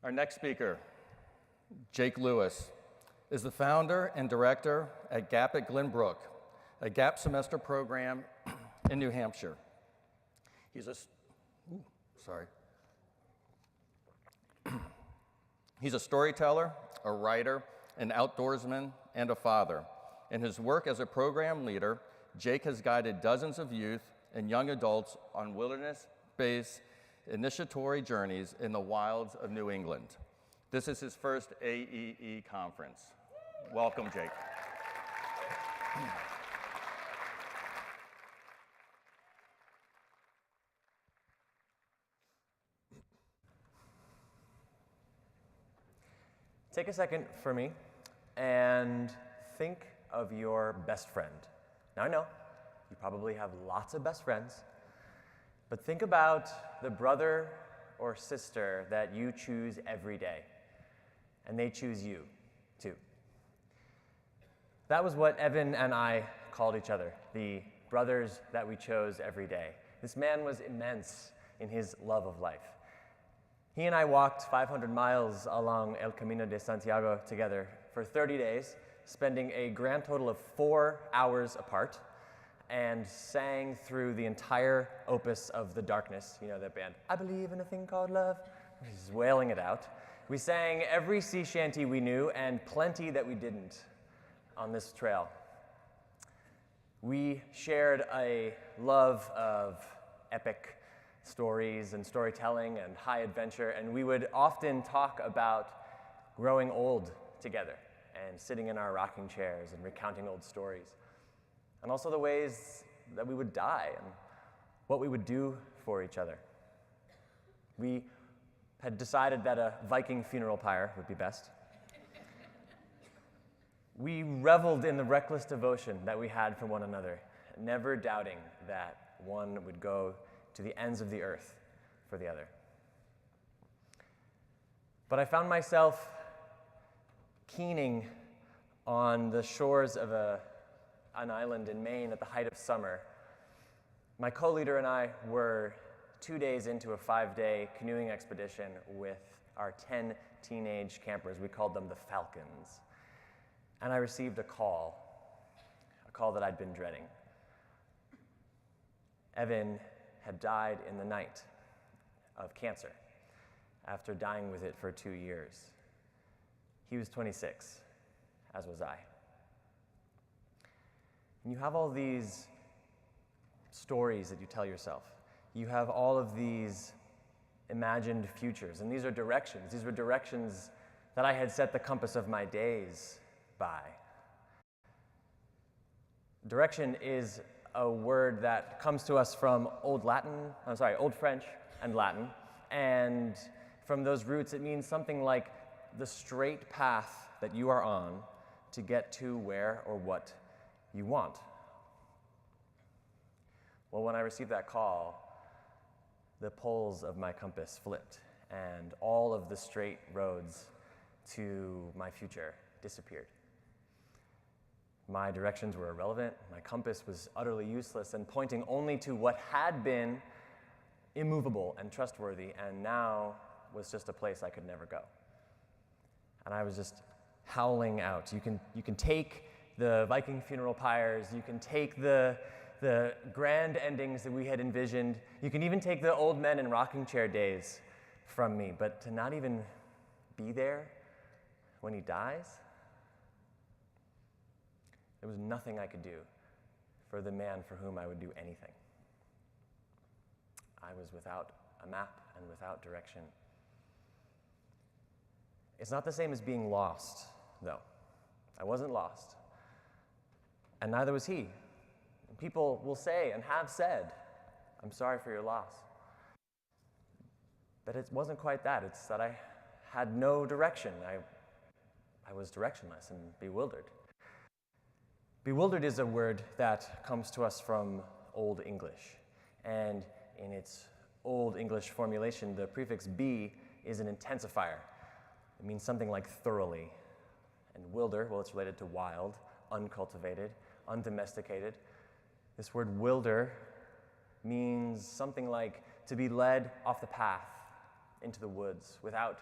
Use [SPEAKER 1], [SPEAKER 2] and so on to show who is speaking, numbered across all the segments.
[SPEAKER 1] Our next speaker, Jake Lewis, is the founder and director at GAP at Glenbrook, a GAP semester program in New Hampshire. He's a storyteller, a writer, an outdoorsman, and a father. In his work as a program leader, Jake has guided dozens of youth and young adults on wilderness-based initiatory journeys in the wilds of New England. This is his first AEE conference. Welcome, Jake.
[SPEAKER 2] Take a second for me and think of your best friend. Now I know you probably have lots of best friends, but think about the brother or sister that you choose every day, and they choose you too. That was what Evan and I called each other, the brothers that we chose every day. This man was immense in his love of life. He and I walked 500 miles along El Camino de Santiago together for 30 days, spending a grand total of 4 hours apart, and sang through the entire opus of The Darkness, you know that band, I Believe in a Thing Called Love, just wailing it out. We sang every sea shanty we knew and plenty that we didn't on this trail. We shared a love of epic stories and storytelling and high adventure, and we would often talk about growing old together and sitting in our rocking chairs and recounting old stories, and also the ways that we would die and what we would do for each other. We had decided that a Viking funeral pyre would be best. We reveled in the reckless devotion that we had for one another, never doubting that one would go to the ends of the earth for the other. But I found myself keening on the shores of an island in Maine at the height of summer. My co-leader and I were 2 days into a 5-day canoeing expedition with our 10 teenage campers. We called them the Falcons. And I received a call that I'd been dreading. Evan had died in the night of cancer after dying with it for 2 years. He was 26, as was I. And you have all these stories that you tell yourself. You have all of these imagined futures, and these are directions. These were directions that I had set the compass of my days by. Direction is a word that comes to us from Old French and Latin, and from those roots it means something like the straight path that you are on to get to where or what you want. Well, when I received that call, the poles of my compass flipped, and all of the straight roads to my future disappeared. My directions were irrelevant, my compass was utterly useless and pointing only to what had been immovable and trustworthy, and now was just a place I could never go. And I was just howling out. You can take the Viking funeral pyres, you can take the grand endings that we had envisioned, you can even take the old men in rocking chair days from me, but to not even be there when he dies, there was nothing I could do for the man for whom I would do anything. I was without a map and without direction. It's not the same as being lost, though. I wasn't lost, and neither was he. And people will say and have said, I'm sorry for your loss. But it wasn't quite that. It's that I had no direction. I was directionless and bewildered. Bewildered is a word that comes to us from Old English. And in its Old English formulation, the prefix be is an intensifier. It means something like thoroughly. And wilder, well, it's related to wild, uncultivated, undomesticated. This word wilder means something like to be led off the path into the woods without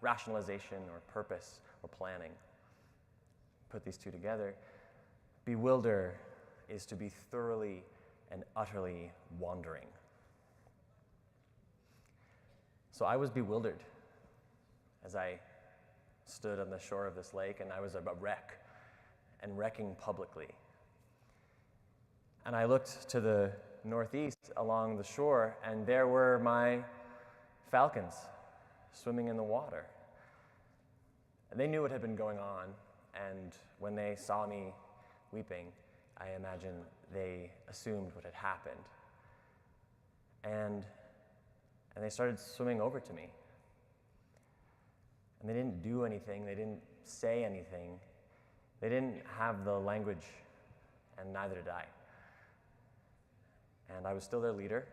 [SPEAKER 2] rationalization or purpose or planning. Put these two together. Bewilder is to be thoroughly and utterly wandering. So I was bewildered as I stood on the shore of this lake, and I was a wreck, and wrecking publicly. And I looked to the northeast along the shore, and there were my falcons swimming in the water. And they knew what had been going on, and when they saw me weeping, I imagine they assumed what had happened. And they started swimming over to me. And they didn't do anything, they didn't say anything, they didn't have the language, and neither did I. And I was still their leader,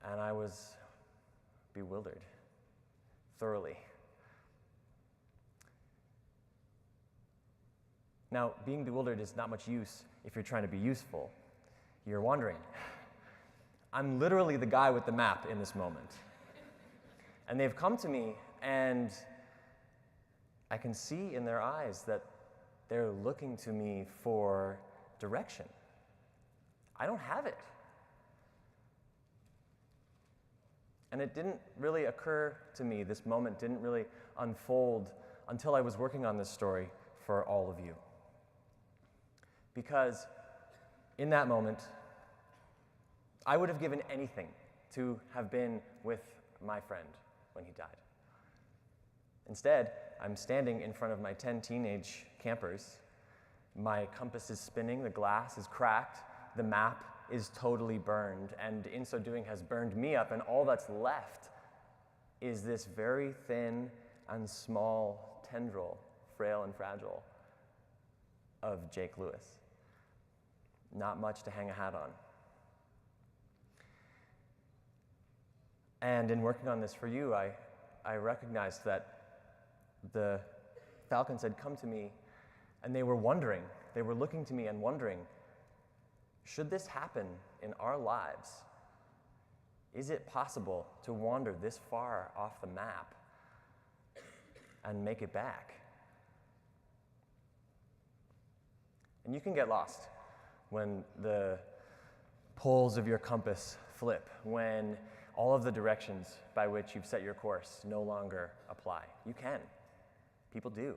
[SPEAKER 2] and I was bewildered, thoroughly. Now, being bewildered is not much use if you're trying to be useful. You're wondering. I'm literally the guy with the map in this moment. And they've come to me, and I can see in their eyes that they're looking to me for direction. I don't have it. And it didn't really occur to me, this moment didn't really unfold until I was working on this story for all of you. Because in that moment, I would have given anything to have been with my friend when he died. Instead, I'm standing in front of my 10 teenage campers. My compass is spinning, the glass is cracked, the map is totally burned, and in so doing has burned me up, and all that's left is this very thin and small tendril, frail and fragile, of Jake Lewis. Not much to hang a hat on. And in working on this for you, I recognized that the falcons had come to me, and they were wondering, they were looking to me and wondering, should this happen in our lives? Is it possible to wander this far off the map and make it back? And you can get lost when the poles of your compass flip, when all of the directions by which you've set your course no longer apply. You can. People do.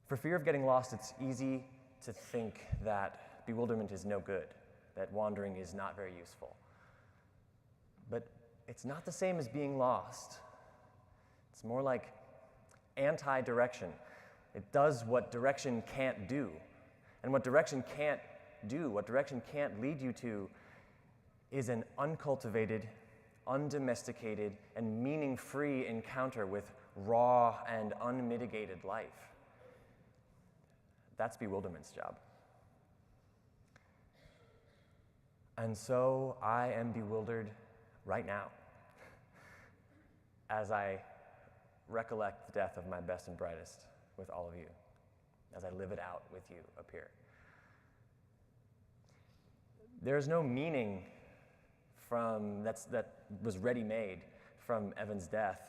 [SPEAKER 2] For fear of getting lost, it's easy to think that bewilderment is no good, that wandering is not very useful. But it's not the same as being lost. It's more like anti-direction. It does what direction can't do. And what direction can't do, what direction can't lead you to, is an uncultivated, undomesticated, and meaning-free encounter with raw and unmitigated life. That's bewilderment's job. And so I am bewildered right now as I recollect the death of my best and brightest with all of you, as I live it out with you up here. There's no meaning that was ready-made from Evan's death,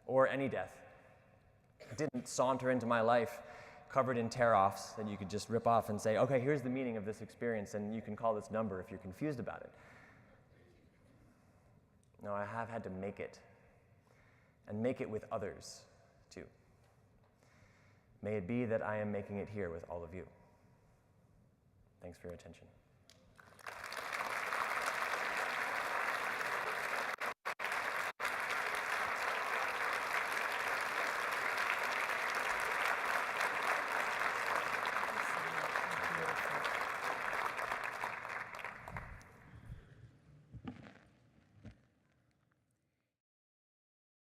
[SPEAKER 2] or any death. It didn't saunter into my life covered in tear-offs that you could just rip off and say, okay, here's the meaning of this experience, and you can call this number if you're confused about it. No, I have had to make it, and make it with others, too. May it be that I am making it here with all of you. Thanks for your attention.